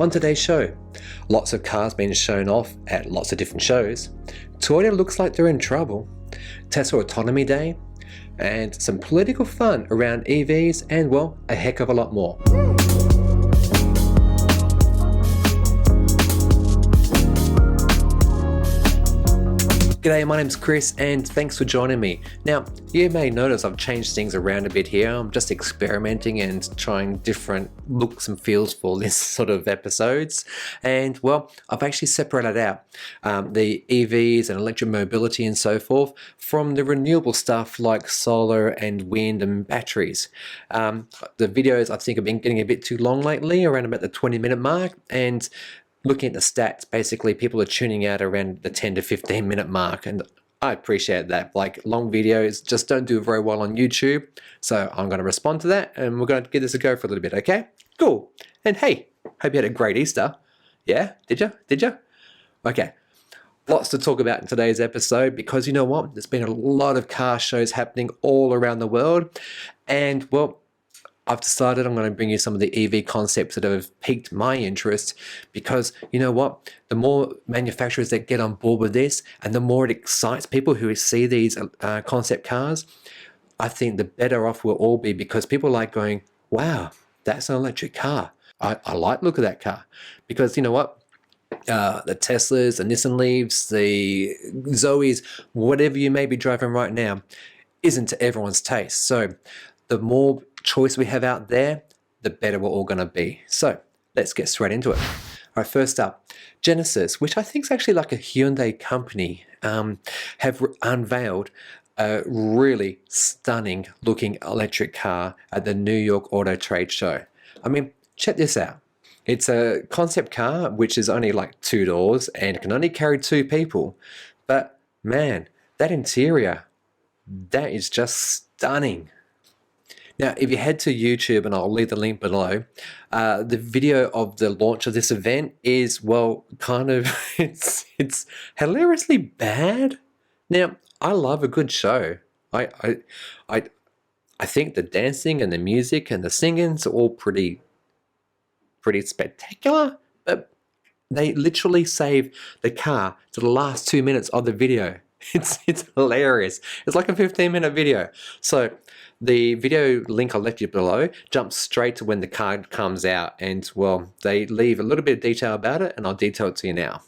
On today's show, lots of cars being shown off at lots of different shows, Toyota looks like they're in trouble, Tesla Autonomy Day, and some political fun around EVs and, well, a heck of a lot more. G'day, my name's Chris and thanks for joining me. Now, you may notice I've changed things around a bit here. I'm just experimenting and trying different looks and feels for this sort of episodes. And well, I've actually separated out the EVs and electric mobility and so forth from the renewable stuff like solar and wind and batteries. The videos I think have been getting a bit too long lately, around about the 20-minute mark, and looking at the stats, basically people are tuning out around the 10 to 15 minute mark, and I appreciate that. Like, long videos just don't do very well on YouTube, so I'm going to respond to that and we're going to give this a go for a little bit, okay? Cool. And hey, hope you had a great Easter. Yeah? Did you? Okay. Lots to talk about in today's episode because you know what? There's been a lot of car shows happening all around the world, and well, I've decided I'm going to bring you some of the EV concepts that have piqued my interest because, you know what, the more manufacturers that get on board with this and the more it excites people who see these concept cars, I think the better off we'll all be, because people like going, wow, that's an electric car. I like the look of that car. Because you know what? The Teslas, the Nissan Leafs, the Zoes, whatever you may be driving right now, isn't to everyone's taste. So the more choice we have out there, the better we're all going to be. So let's get straight into it. All right, first up, Genesis, which I think is actually like a Hyundai company, have unveiled a really stunning looking electric car at the New York Auto Trade Show. I mean, check this out. It's a concept car which is only like 2 doors and can only carry 2 people. But man, that interior, that is just stunning. Now, if you head to YouTube, and I'll leave the link below, the video of the launch of this event is, well, kind of, it's hilariously bad. Now, I love a good show. I think the dancing and the music and the singing's all pretty spectacular, but they literally save the car to the last 2 minutes of the video. It's hilarious. It's like a 15-minute video. So the video link I'll left you below jumps straight to when the car comes out, and well, they leave a little bit of detail about it, and I'll detail it to you now.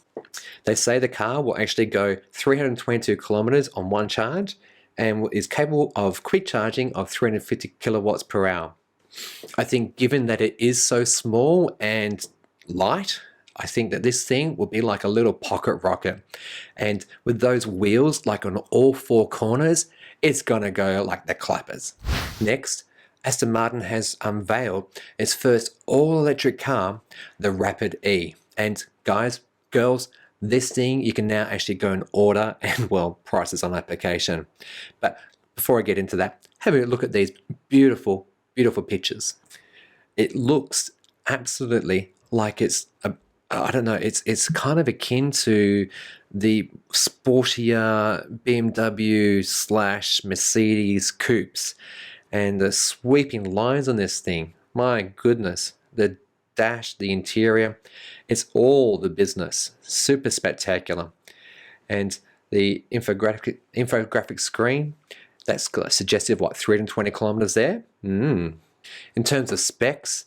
They say the car will actually go 322 kilometers on one charge and is capable of quick charging of 350 kilowatts per hour. I think given that it is so small and light, I think that this thing will be like a little pocket rocket. And with those wheels, like on all 4 corners, it's gonna go like the clappers. Next, Aston Martin has unveiled its first all-electric car, the Rapid E. And guys, girls, this thing you can now actually go and order, and well, prices on application. But before I get into that, have a look at these beautiful, beautiful pictures. It looks absolutely like it's I don't know, it's kind of akin to the sportier BMW / Mercedes coupes, and the sweeping lines on this thing, my goodness, the dash, the interior, it's all the business. Super spectacular. And the infographic screen, that's suggestive, what, 320 kilometers there? In terms of specs,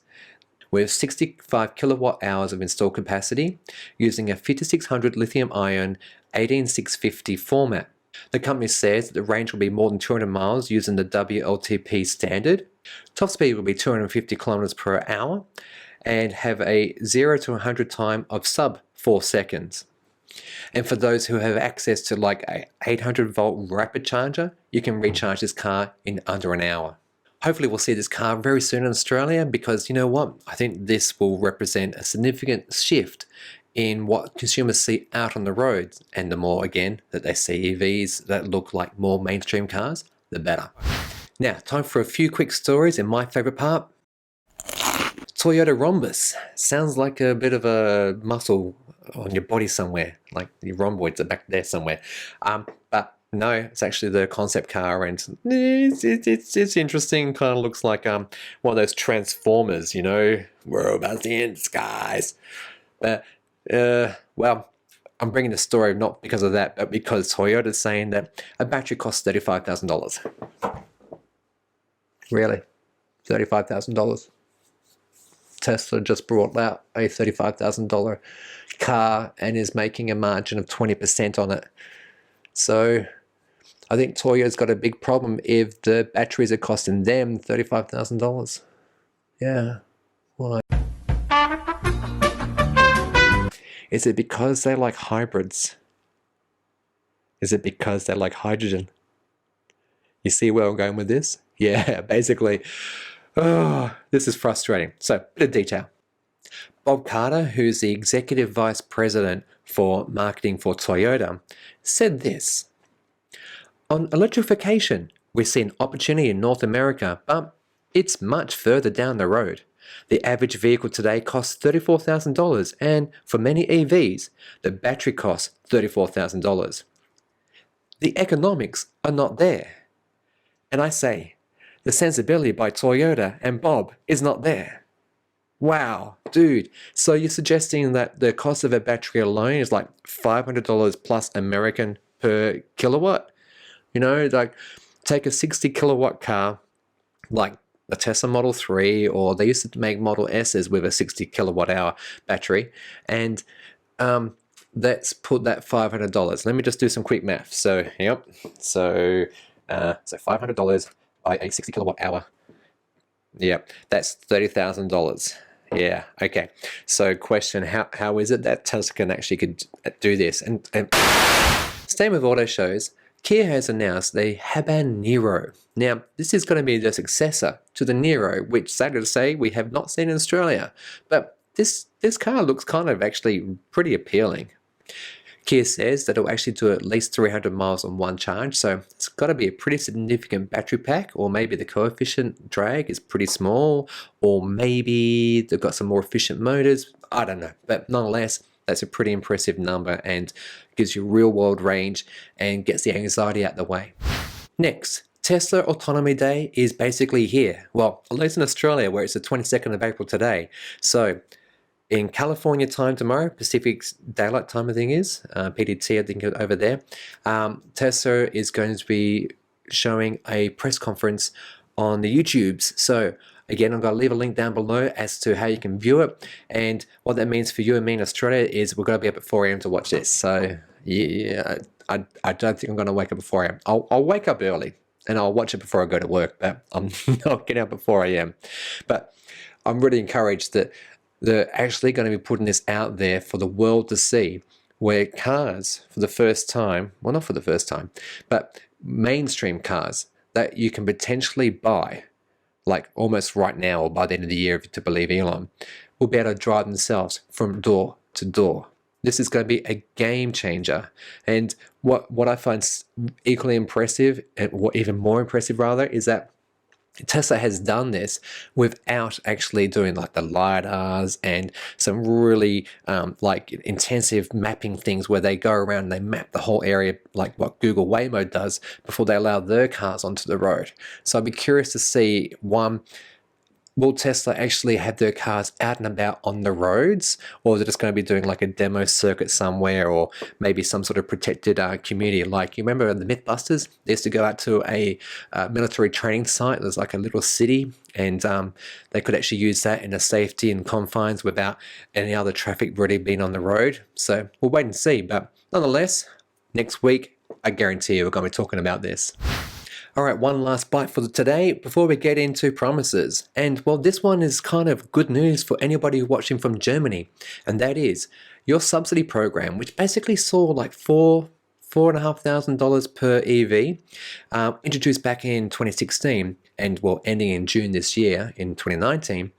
with 65 kilowatt hours of installed capacity using a 5600 lithium-ion 18650 format. The company says that the range will be more than 200 miles using the WLTP standard. Top speed will be 250 kilometers per hour and have a 0 to 100 time of sub 4 seconds. And for those who have access to like a 800 volt rapid charger, you can recharge this car in under an hour. Hopefully we'll see this car very soon in Australia, because you know what? I think this will represent a significant shift in what consumers see out on the roads. And the more, again, that they see EVs that look like more mainstream cars, the better. Now, time for a few quick stories in my favorite part. Toyota rhombus. Sounds like a bit of a muscle on your body somewhere, like your rhomboids are back there somewhere. But No, it's actually the concept car, and it's interesting. Kind of looks like one of those Transformers, you know, robots in disguise. But well, I'm bringing the story not because of that, but because Toyota's saying that a battery costs $35,000. Really, $35,000. Tesla just brought out a $35,000 car and is making a margin of 20% on it. So I think Toyota's got a big problem if the batteries are costing them $35,000. Yeah, why? Is it because they like hybrids? Is it because they like hydrogen? You see where I'm going with this? Yeah, basically. Oh, this is frustrating. So, bit of detail. Bob Carter, who's the Executive Vice President for Marketing for Toyota, said this. On electrification, we see an opportunity in North America, but it's much further down the road. The average vehicle today costs $34,000, and for many EVs, the battery costs $34,000. The economics are not there. And I say, the sensibility by Toyota and Bob is not there. Wow, dude. So you're suggesting that the cost of a battery alone is like $500 plus American per kilowatt? You know, like take a 60 kilowatt car, like the Tesla Model 3, or they used to make Model S's with a 60 kilowatt hour battery, and let's put that $500. Let me just do some quick math. So, yep. So $500 by a 60 kilowatt hour. Yep, that's $30,000. Yeah, okay. So question, how is it that Tesla can actually could do this? And same with auto shows. Kia has announced the Habanero. Now, this is going to be the successor to the Nero, which, sad to say, we have not seen in Australia. But this car looks kind of actually pretty appealing. Kia says that it'll actually do at least 300 miles on one charge, so it's got to be a pretty significant battery pack, or maybe the coefficient drag is pretty small, or maybe they've got some more efficient motors. I don't know, but nonetheless, that's a pretty impressive number and gives you real world range and gets the anxiety out the way. Next, Tesla Autonomy Day is basically here. Well, at least in Australia, where it's the 22nd of April today. So in California time tomorrow, Pacific Daylight Time I think is, PDT I think over there, Tesla is going to be showing a press conference on the YouTubes. So again, I'm going to leave a link down below as to how you can view it. And what that means for you and me in Australia is we're going to be up at 4 a.m. to watch this. So yeah, I don't think I'm going to wake up at 4 a.m. I'll wake up early and I'll watch it before I go to work, but I'm not getting up at 4 a.m. But I'm really encouraged that they're actually going to be putting this out there for the world to see, where cars for the first time, well, not for the first time, but mainstream cars that you can potentially buy, like almost right now or by the end of the year, if to believe Elon, will be able to drive themselves from door to door. This is going to be a game changer. And what I find equally impressive, and what even more impressive rather, is that Tesla has done this without actually doing like the LiDARs and some really like intensive mapping things where they go around and they map the whole area like what Google Waymo does before they allow their cars onto the road. So I'd be curious to see, one, will Tesla actually have their cars out and about on the roads, or is it just going to be doing like a demo circuit somewhere, or maybe some sort of protected community? Like, you remember the Mythbusters? They used to go out to a military training site. There's like a little city, and they could actually use that in a safety and confines without any other traffic really being on the road. So we'll wait and see. But nonetheless, next week, I guarantee you we're going to be talking about this. All right, one last bite for today before we get into promises. And well, this one is kind of good news for anybody watching from Germany. And that is your subsidy program, which basically saw like $4,500 per EV, introduced back in 2016 and well, ending in June this year in 2019,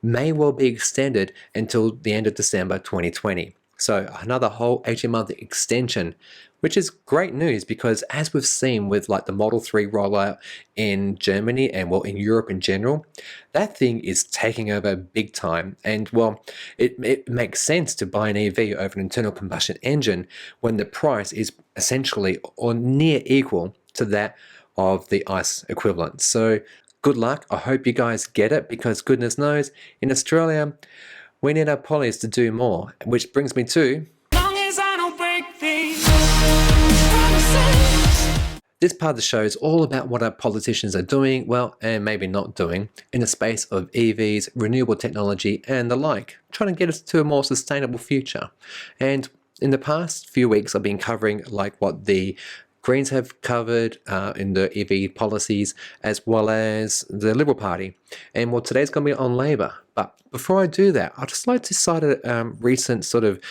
may well be extended until the end of December 2020. So another whole 18-month extension, which is great news because as we've seen with like the Model 3 rollout in Germany and well in Europe in general, that thing is taking over big time. And well, it makes sense to buy an EV over an internal combustion engine when the price is essentially or near equal to that of the ICE equivalent. So good luck. I hope you guys get it because goodness knows in Australia, we need our pollies to do more, which brings me to this part of the show is all about what our politicians are doing, well, and maybe not doing, in the space of EVs, renewable technology, and the like, trying to get us to a more sustainable future. And in the past few weeks, I've been covering like what the Greens have covered in the EV policies, as well as the Liberal Party. And well, today's going to be on Labor. But before I do that, I'd just like to cite a recent sort of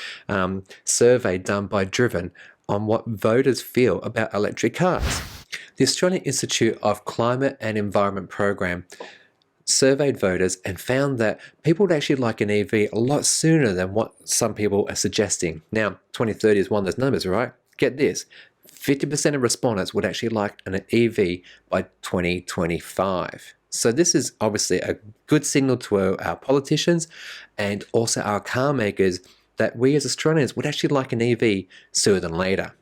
survey done by Driven on what voters feel about electric cars. The Australian Institute of Climate and Environment program surveyed voters and found that people would actually like an EV a lot sooner than what some people are suggesting. Now, 2030 is one of those numbers, right? Get this, 50% of respondents would actually like an EV by 2025. So this is obviously a good signal to our politicians and also our car makers that we as Australians would actually like an EV sooner than later.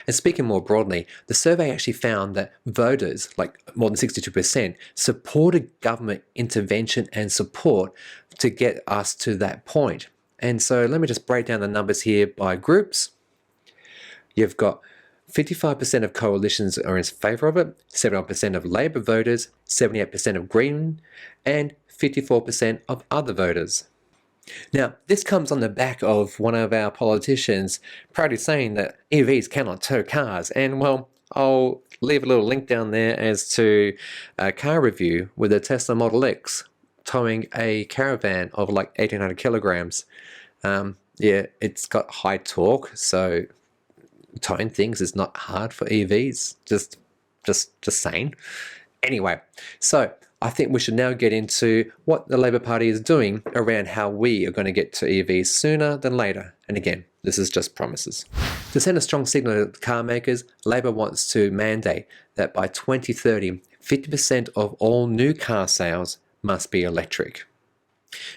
And speaking more broadly, the survey actually found that voters, like more than 62%, supported government intervention and support to get us to that point. And so let me just break down the numbers here by groups. You've got 55% of coalitions are in favour of it, 71% of Labor voters, 78% of Green, and 54% of other voters. Now, this comes on the back of one of our politicians proudly saying that EVs cannot tow cars. And well, I'll leave a little link down there as to a car review with a Tesla Model X towing a caravan of like 1,800 kilograms. Yeah, it's got high torque, so towing things is not hard for EVs. Just saying. Anyway, so I think we should now get into what the Labor Party is doing around how we are going to get to EVs sooner than later. And again, this is just promises. To send a strong signal to car makers, Labor wants to mandate that by 2030, 50% of all new car sales must be electric.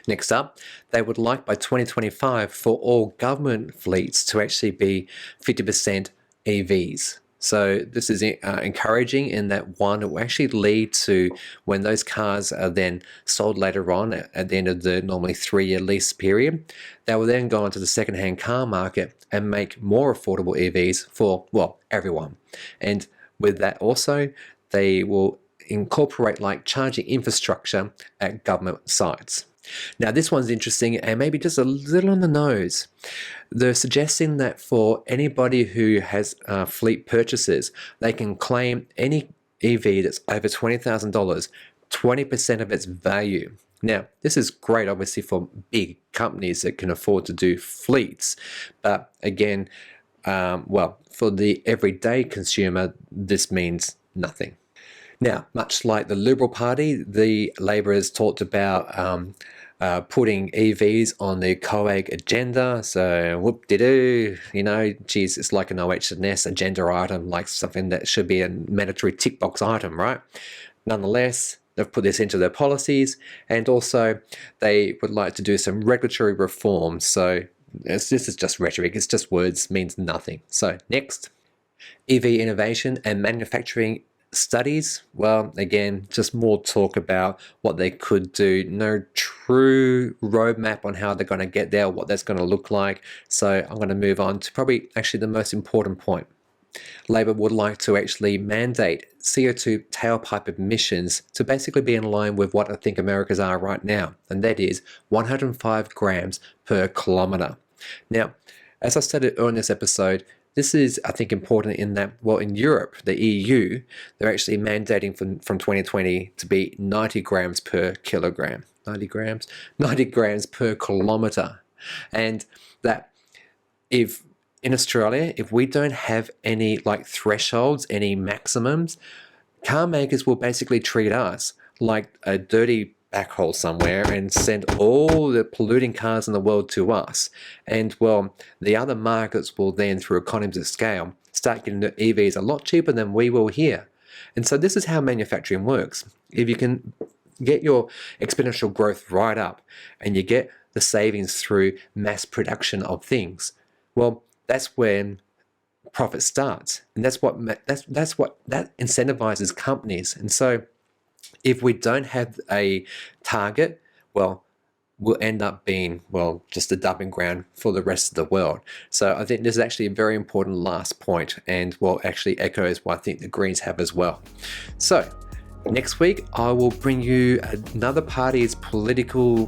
Next up, they would like by 2025 for all government fleets to actually be 50% EVs. So this is encouraging in that one, it will actually lead to when those cars are then sold later on at the end of the normally 3-year lease period, they will then go into the second-hand car market and make more affordable EVs for, well, everyone. And with that also, they will incorporate like charging infrastructure at government sites. Now, this one's interesting and maybe just a little on the nose. They're suggesting that for anybody who has fleet purchases, they can claim any EV that's over $20,000, 20% of its value. Now, this is great, obviously, for big companies that can afford to do fleets. But again, well, for the everyday consumer, this means nothing. Now, much like the Liberal Party, the Labor has talked about putting EVs on the COAG agenda. So whoop-de-doo, you know, geez, it's like an OH&S agenda item, like something that should be a mandatory tick box item, right? Nonetheless, they've put this into their policies, and also they would like to do some regulatory reforms. So this is just rhetoric, it's just words, means nothing. So next, EV innovation and manufacturing studies, well, again, just more talk about what they could do. No true roadmap on how they're going to get there, what that's going to look like. So I'm going to move on to probably actually the most important point. Labor would like to actually mandate CO2 tailpipe emissions to basically be in line with what I think America's are right now, and that is 105 grams per kilometre. Now, as I stated earlier in this episode, this is, I think, important in that, well, in Europe, the EU, they're actually mandating from 2020 to be 90 grams per kilogram. 90 grams per kilometre. And that if in Australia, if we don't have any like thresholds, any maximums, car makers will basically treat us like a dirty backhaul somewhere and send all the polluting cars in the world to us. And well, the other markets will then, through economies of scale, start getting the EVs a lot cheaper than we will here. And so this is how manufacturing works. If you can get your exponential growth right up and you get the savings through mass production of things, well, that's when profit starts. And that's what that incentivizes companies. And so if we don't have a target, well, we'll end up being, well, just a dumping ground for the rest of the world. So I think this is actually a very important last point, and well, actually echoes what I think the Greens have as well. So next week, I will bring you another party's political,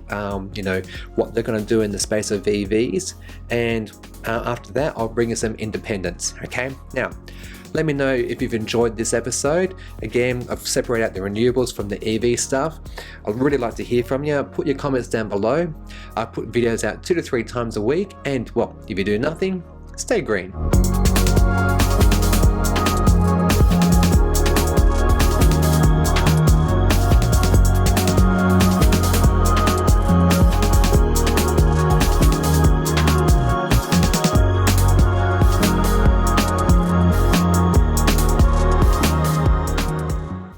what they're going to do in the space of EVs. And after that, I'll bring you some independents. Okay. Now, let me know if you've enjoyed this episode. Again, I've separated out the renewables from the EV stuff. I'd really like to hear from you. Put your comments down below. I put videos out 2 to 3 times a week. And well, if you do nothing, stay green.